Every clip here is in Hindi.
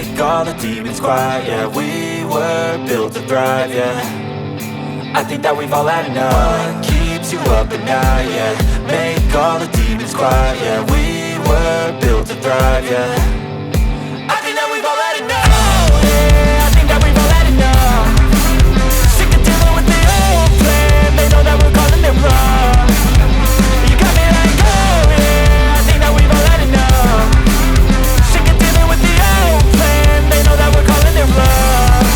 make all the demons quiet. Yeah, we were built to thrive. Yeah, I think that we've all had enough. What keeps you up at night? Yeah, make all the demons quiet. Yeah, we were built to thrive. Yeah, I think that we've all had enough. Oh yeah, I think that we've all had enough. Sick of dealing with the old plan. They know that we're calling it wrong. You got me like, oh yeah, I think that we've all had enough. Sick of dealing with the old plan. They know that we're calling it wrong.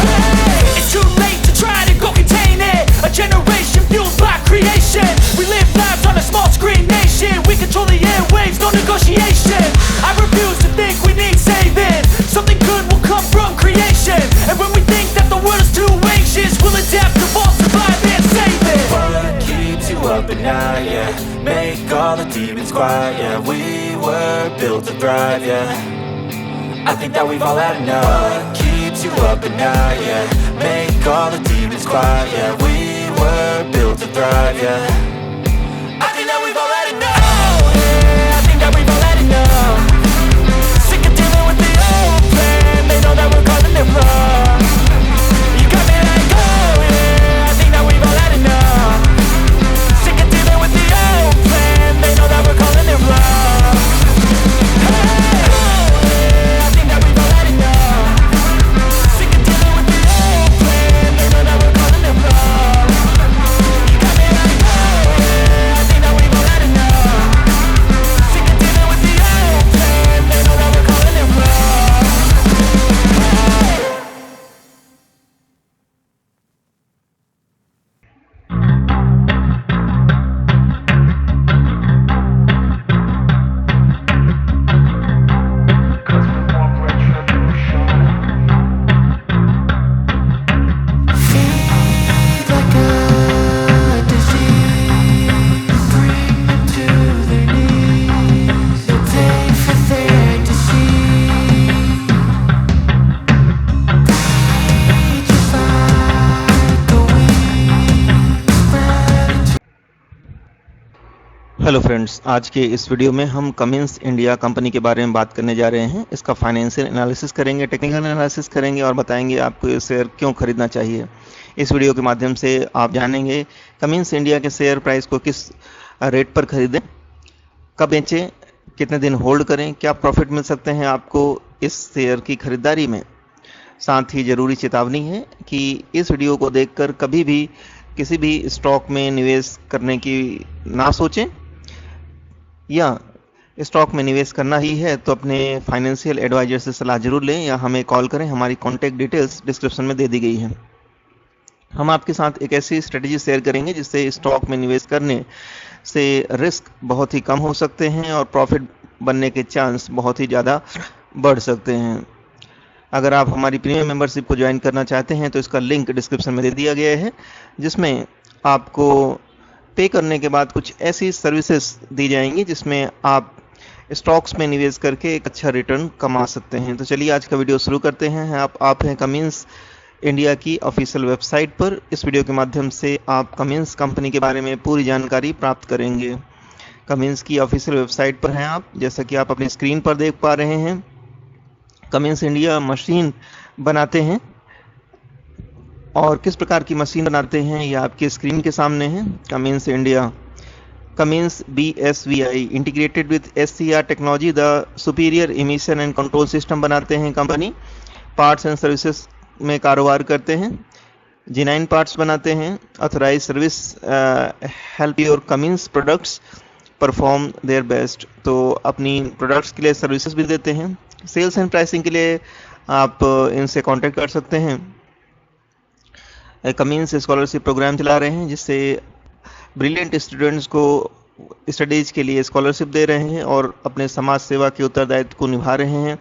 Hey, it's too late to try to go contain it. A generation fueled by creation. We live lives on a small screen nation. We control the airwaves, no negotiation. I refuse to think we need saving. Something good will come from creation. And when we think that the world is too anxious, we'll adapt, evolve, survive and save it. What keeps you up at night? Yeah, make all the demons quiet. Yeah, we were built to thrive. Yeah, I think that we've all had enough. What keeps you up at night? Yeah, make all the demons quiet. Yeah, we were built to thrive. Yeah, I think that we've all had enough. Oh yeah, I think that we've all had enough. Sick of dealing with the old plan. They know that we're calling it wrong. You got me like, oh yeah, I think that we've all had enough. Sick of dealing with the old plan. They know that we're calling it wrong. Hey, oh yeah, I think that we've all had enough. Sick of dealing with the old plan. They know that we're calling it wrong. You got me like, oh yeah, I think that we've all had enough. Sick of dealing with the old plan. They know that we're calling it wrong. Feed like a disease, bring them to their knees. They'll pay for their deceit. Bleed just like a weed spread. Hello friends, आज के इस वीडियो में हम कमिंस इंडिया कंपनी के बारे में बात करने जा रहे हैं। इसका फाइनेंशियल एनालिसिस करेंगे, टेक्निकल एनालिसिस करेंगे और बताएंगे आपको ये शेयर क्यों खरीदना चाहिए। इस वीडियो के माध्यम से आप जानेंगे कमिंस इंडिया के शेयर प्राइस को किस रेट पर खरीदें, कब बेचें, कितने दिन होल्ड करें, क्या प्रॉफिट मिल सकते हैं आपको इस शेयर की खरीदारी में। साथ ही ज़रूरी चेतावनी है कि इस वीडियो को देखकर कभी भी किसी भी स्टॉक में निवेश करने की ना सोचें, या स्टॉक में निवेश करना ही है तो अपने फाइनेंशियल एडवाइजर से सलाह जरूर लें या हमें कॉल करें। हमारी कॉन्टैक्ट डिटेल्स डिस्क्रिप्शन में दे दी गई है। हम आपके साथ एक ऐसी स्ट्रेटजी शेयर करेंगे जिससे स्टॉक में निवेश करने से रिस्क बहुत ही कम हो सकते हैं और प्रॉफिट बनने के चांस बहुत ही ज़्यादा बढ़ सकते हैं। अगर आप हमारी प्रीमियम मेंबरशिप को ज्वाइन करना चाहते हैं तो इसका लिंक डिस्क्रिप्शन में दे दिया गया है, जिसमें आपको पे करने के बाद कुछ ऐसी सर्विसेज दी जाएंगी जिसमें आप स्टॉक्स में निवेश करके एक अच्छा रिटर्न कमा सकते हैं। तो चलिए आज का वीडियो शुरू करते हैं। आप हैं कमिंस इंडिया की ऑफिशियल वेबसाइट पर। इस वीडियो के माध्यम से आप कमिंस कंपनी के बारे में पूरी जानकारी प्राप्त करेंगे। कमिंस की ऑफिशियल वेबसाइट पर हैं आप, जैसा कि आप अपनी स्क्रीन पर देख पा रहे हैं। कमिंस इंडिया मशीन बनाते हैं और किस प्रकार की मशीन बनाते हैं ये आपकी स्क्रीन के सामने है। Cummins India, Cummins BSVI integrated with SCR technology the superior emission and control system बनाते हैं कंपनी। पार्ट्स एंड सर्विसेज में कारोबार करते हैं, जेन्युइन पार्ट्स बनाते हैं। Authorize service help your Cummins products perform their best, तो अपनी प्रोडक्ट्स के लिए सर्विसेज भी देते हैं। सेल्स एंड प्राइसिंग के लिए आप इनसे कांटेक्ट कर सकते हैं। कमिंस स्कॉलरशिप प्रोग्राम चला रहे हैं जिससे ब्रिलियंट स्टूडेंट्स को स्टडीज के लिए स्कॉलरशिप दे रहे हैं और अपने समाज सेवा के उत्तरदायित्व को निभा रहे हैं।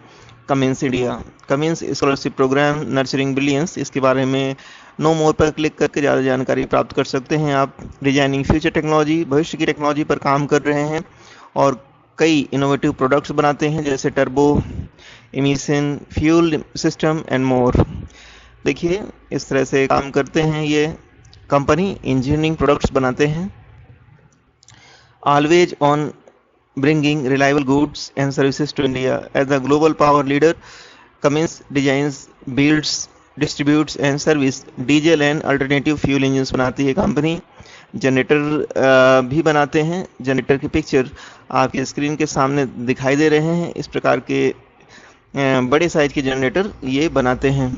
Cummins India, Cummins scholarship program nurturing brilliance, इसके बारे में नो मोर पर क्लिक करके ज़्यादा जानकारी प्राप्त कर सकते हैं आप। डिजाइनिंग फ्यूचर टेक्नोलॉजी, भविष्य की टेक्नोलॉजी पर काम कर रहे हैं और कई इनोवेटिव प्रोडक्ट्स बनाते हैं जैसे turbo, emission, fuel system and more. देखिए इस तरह से काम करते हैं ये कंपनी। इंजीनियरिंग प्रोडक्ट्स बनाते हैं। Always on bringing reliable goods and services to India. As a global power leader, Cummins designs, builds, distributes and service diesel and alternative fuel engines बनाती है कंपनी। जनरेटर भी बनाते हैं। जनरेटर की पिक्चर आपके स्क्रीन के सामने दिखाई दे रहे हैं। इस प्रकार के बड़े साइज के जनरेटर ये बनाते हैं।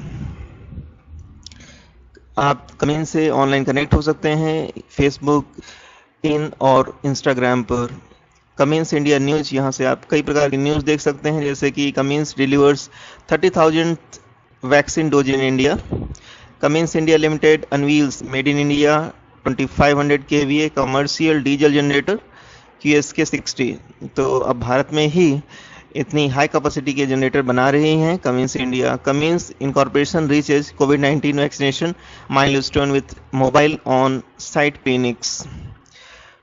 आप कमेंट से ऑनलाइन कनेक्ट हो सकते हैं फेसबुक, इन और इंस्टाग्राम पर। कमिंस इंडिया न्यूज़, यहाँ से आप कई प्रकार की न्यूज़ देख सकते हैं, जैसे कि Cummins delivers 30,000 vaccine dose in India. Cummins India limited unveils made in India 2500 kVA commercial diesel generator QSK 60। तो अब भारत में ही इतनी हाई कैपेसिटी के जनरेटर बना रही हैं Cummins India. Cummins incorporation reaches covid vaccination milestone with mobile on site clinics.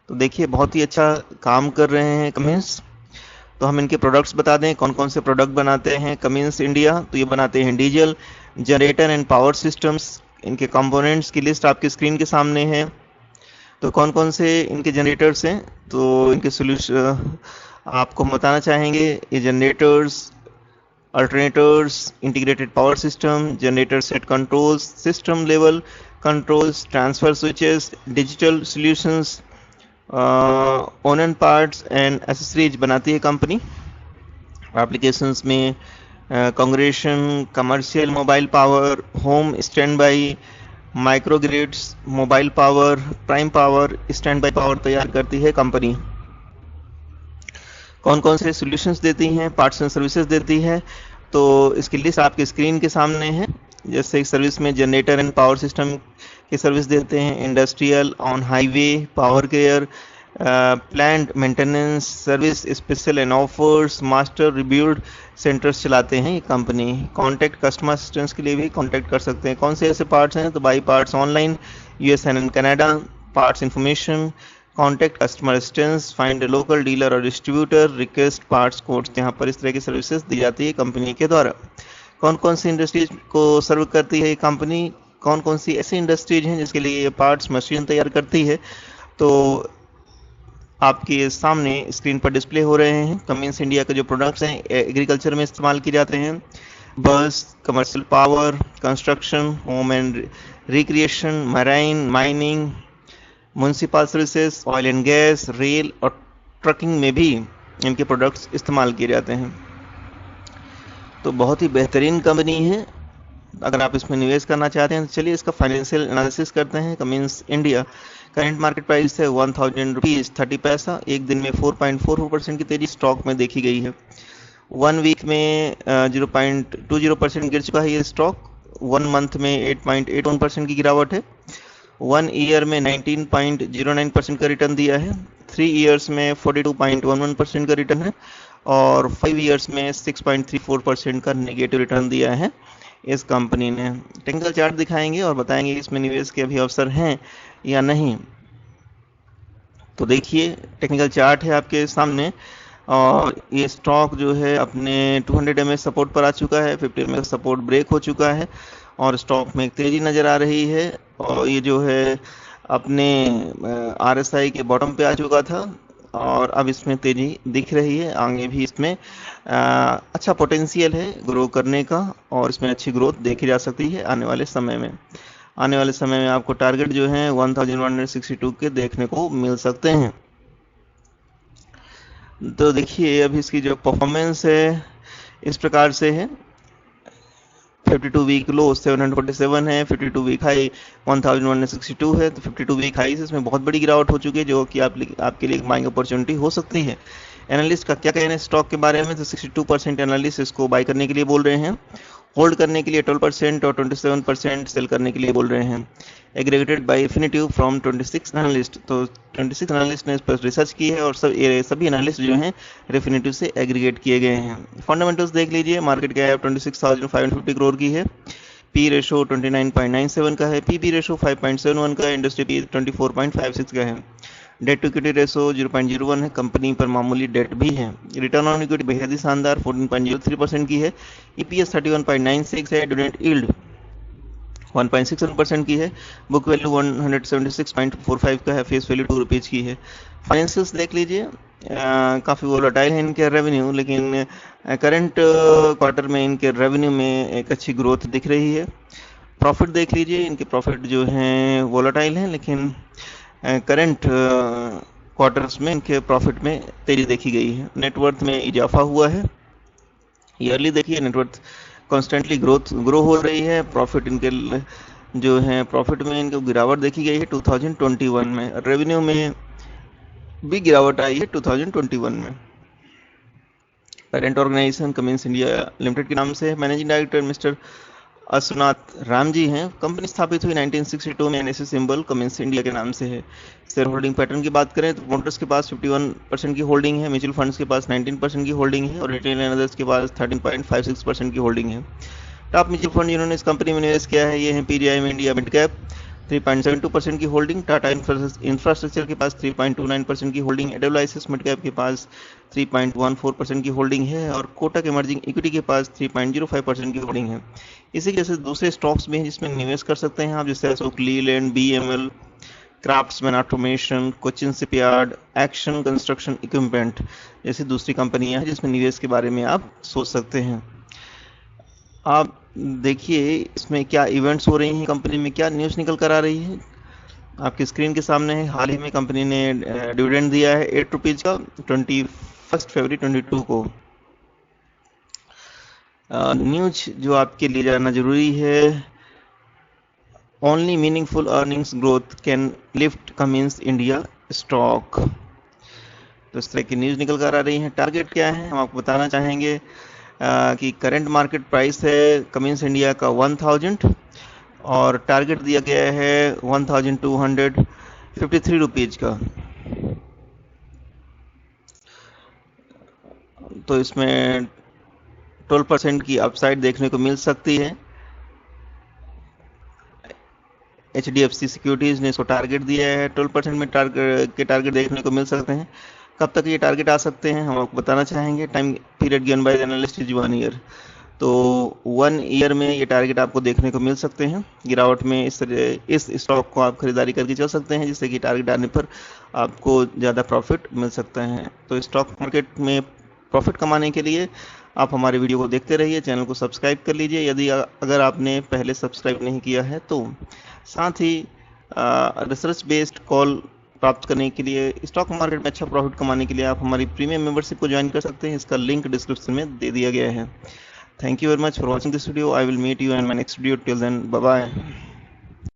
तो देखिए बहुत ही अच्छा काम कर रहे हैं कमिंस। तो हम इनके प्रोडक्ट्स बता दें, कौन कौन से प्रोडक्ट बनाते हैं कमिंस इंडिया। तो ये बनाते हैं diesel generator and power systems. इनके कंपोनेंट्स की लिस्ट आपकी स्क्रीन के सामने है। तो कौन कौन से इनके जनरेटर्स हैं, तो इनके सोल्यूशन आपको हम बताना चाहेंगे। ये generators, alternators, integrated power system, generator set controls, system level controls, transfer switches, digital solutions, on and parts and accessories बनाती है कंपनी। एप्लीकेशंस में कांग्रेशन, commercial mobile power, home standby, microgrids, mobile power, prime power, standby power तैयार करती है कंपनी। कौन कौन से सॉल्यूशंस देती हैं, पार्ट्स एंड सर्विसेज देती है, तो इसकी लिस्ट आपके स्क्रीन के सामने है। जैसे सर्विस में जनरेटर एंड पावर सिस्टम की सर्विस देते हैं, industrial, on highway, power care, plant maintenance service, special and offers, master rebuild centres चलाते हैं ये कंपनी। कॉन्टैक्ट कस्टमर असिस्टेंस के लिए भी कॉन्टैक्ट कर सकते हैं। कौन से ऐसे पार्ट्स हैं, तो by parts online, US and Canada, parts information, contact customer assistance, find local dealer और डिस्ट्रीब्यूटर, रिक्वेस्ट पार्ट्स कोड्स। यहाँ पर इस तरह की सर्विसेज दी जाती है कंपनी के द्वारा। कौन कौन सी इंडस्ट्रीज को सर्व करती है ये कंपनी, कौन कौन सी ऐसी इंडस्ट्रीज हैं जिसके लिए ये पार्ट्स मशीन तैयार करती है, तो आपके सामने स्क्रीन पर डिस्प्ले हो रहे हैं। कमिंस इंडिया के जो प्रोडक्ट्स हैं एग्रीकल्चर में इस्तेमाल किए जाते हैं। बस, commercial power, construction, home and recreation, marine, mining, municipal services, oil and gas, rail और ट्रकिंग में भी इनके प्रोडक्ट्स इस्तेमाल किए जाते हैं। तो बहुत ही बेहतरीन कंपनी है। अगर आप इसमें निवेश करना चाहते हैं तो चलिए इसका फाइनेंशियल एनालिसिस करते हैं। Cummins India current market price है 1000 रुपीज़ 30 पैसा। एक दिन में 4.44% की तेजी स्टॉक में देखी गई है। 1 वीक में 0.20% गिर चुका है ये स्टॉक। 1 मंथ में 8.81% की गिरावट है। 1 ईयर में 19.09% का रिटर्न दिया है। 3 ईयर्स में 42.11% का रिटर्न है और 5 ईयर्स में 6.34% का नेगेटिव रिटर्न दिया है इस कंपनी ने। टेक्निकल चार्ट दिखाएंगे और बताएंगे इसमें निवेश के अभी अवसर हैं या नहीं। तो देखिए टेक्निकल चार्ट है आपके सामने और ये स्टॉक जो है अपने 200 mA सपोर्ट पर आ चुका है। 50 mA सपोर्ट ब्रेक हो चुका है और स्टॉक में एक तेजी नज़र आ रही है और ये जो है अपने RSI के बॉटम पे आ चुका था और अब इसमें तेजी दिख रही है। आगे भी इसमें अच्छा पोटेंशियल है ग्रो करने का और इसमें अच्छी ग्रोथ देखी जा सकती है आने वाले समय में। आने वाले समय में आपको टारगेट जो है 1162 के देखने को मिल सकते हैं। तो देखिए अभी इसकी जो परफॉर्मेंस है इस प्रकार से है। 52 वीक लो 747 है, 52 वीक हाई 1162 है। तो 52 वीक हाई से इसमें बहुत बड़ी गिरावट हो चुकी है जो कि आपके लिए एक बाइंग अपॉर्चुनिटी हो सकती है। एनालिस्ट का क्या कहना है स्टॉक के बारे में, तो 62% एनालिस्ट इसको बाई करने के लिए बोल रहे हैं, होल्ड करने के लिए 12% और 27% सेल करने के लिए बोल रहे हैं। Aggregated by Refinitiv from 26 analyst. तो 26 एनालिस्ट ने इस पर रिसर्च की है और सभी एनालिस्ट जो हैं Refinitiv से एग्रीगेट किए गए हैं। फंडामेंटल्स देख लीजिए, मार्केट कैप 26,550 करोड़ की है, पी रेशो 29.97 का है, पीबी रेशो 5.71 का है, इंडस्ट्री पी 24.56 का है, डेट टू इक्विटी रेशो 0.01 है, कंपनी पर मामूली डेट भी है। रिटर्न ऑन इक्विटी बेहद ही शानदार 14.03% की है, ईपीएस 31.96 है, डिविडेंड यील्ड 1.67% की है। बुक वैल्यू 176.45 का है। फेस वैल्यू 2 रुपीज़ की है। फाइनेंशियल्स देख लीजिए, काफ़ी वोलेटाइल है इनके रेवेन्यू, लेकिन करंट क्वार्टर में इनके रेवेन्यू में एक अच्छी ग्रोथ दिख रही है। प्रॉफिट देख लीजिए, इनके प्रॉफिट जो हैं वोलेटाइल हैं, लेकिन करंट क्वार्टर्स में इनके प्रॉफिट में तेज़ी देखी गई है। नेटवर्थ में इजाफा हुआ है। ईयरली देखिए नेटवर्थ कॉन्स्टेंटली ग्रो हो रही है। प्रॉफिट इनके जो है प्रॉफिट में इनको गिरावट देखी गई है 2021 में। रेवेन्यू में भी गिरावट आई है 2021 में। Parent organization Cummins India limited के नाम से है। Managing director mister Ashwanath Ram ji हैं। कंपनी स्थापित हुई 1962 में। एनएससी सिंबल कमिंस इंडिया के नाम से है। शेयर होल्डिंग पैटर्न की बात करें तो प्रोमोटर्स के पास 51% की होल्डिंग है, म्यूचुअल फंड्स के पास 19% की होल्डिंग है और रिटेल एंड अदर्स के पास 13.56% की होल्डिंग है। टॉप म्यूचुअल फंड जिन्होंने इस कंपनी में निवेश किया है ये है पीजीआई इंडिया मिड कैप 3.72% की होल्डिंग, टाटा इंफ्रास्ट्रक्चर के पास 3.29% की होल्डिंग, एडब्ल्यूआईएस मिड कैप के पास 3.14% की होल्डिंग है और कोटक इमर्जिंग इक्विटी के पास 3.05% की होल्डिंग है। इसी के जैसे दूसरे स्टॉक्स भी हैं जिसमें निवेश कर सकते हैं आप, जैसे Ashok Leyland, BML, craftsman automation, Cochin shipyard, action construction equipment जैसी दूसरी कंपनियां हैं जिसमें निवेश के बारे में आप सोच सकते हैं। आप देखिए इसमें क्या इवेंट्स हो रही हैं, कंपनी में क्या न्यूज़ निकल कर आ रही है, आपकी स्क्रीन के सामने है। हाल ही में कंपनी ने डिविडेंड दिया है 8 रुपीज़ का 21 फरवरी 22 को। न्यूज जो आपके लिए जानना जरूरी है, only meaningful earnings growth can lift Cummins India stock. तो इस तरह की न्यूज़ निकल कर आ रही हैं। टारगेट क्या है हम आपको बताना चाहेंगे कि करंट मार्केट प्राइस है कमिंस इंडिया का 1000 और टारगेट दिया गया है 1253 रुपीज़ का। तो इसमें 12% की अपसाइड देखने को मिल सकती है। HDFC सिक्योरिटीज़ ने इसको टारगेट दिया है 12% में टारगेट देखने को मिल सकते हैं। कब तक ये टारगेट आ सकते हैं हम आपको बताना चाहेंगे। Time period given by the analyst is 1 year. तो 1 ईयर में ये टारगेट आपको देखने को मिल सकते हैं। गिरावट में इस स्टॉक को आप खरीदारी करके चल सकते हैं जिससे कि टारगेट आने पर आपको ज़्यादा प्रॉफिट मिल सकता है। तो स्टॉक मार्केट में प्रॉफिट कमाने के लिए आप हमारे वीडियो को देखते रहिए, चैनल को सब्सक्राइब कर लीजिए यदि अगर आपने पहले सब्सक्राइब नहीं किया है तो। साथ ही रिसर्च बेस्ड कॉल प्राप्त करने के लिए, स्टॉक मार्केट में अच्छा प्रॉफिट कमाने के लिए आप हमारी प्रीमियम मेंबरशिप को ज्वाइन कर सकते हैं। इसका लिंक डिस्क्रिप्शन में दे दिया गया है। Thank you very much for watching this video. I will meet you in my next video. Till then bye bye.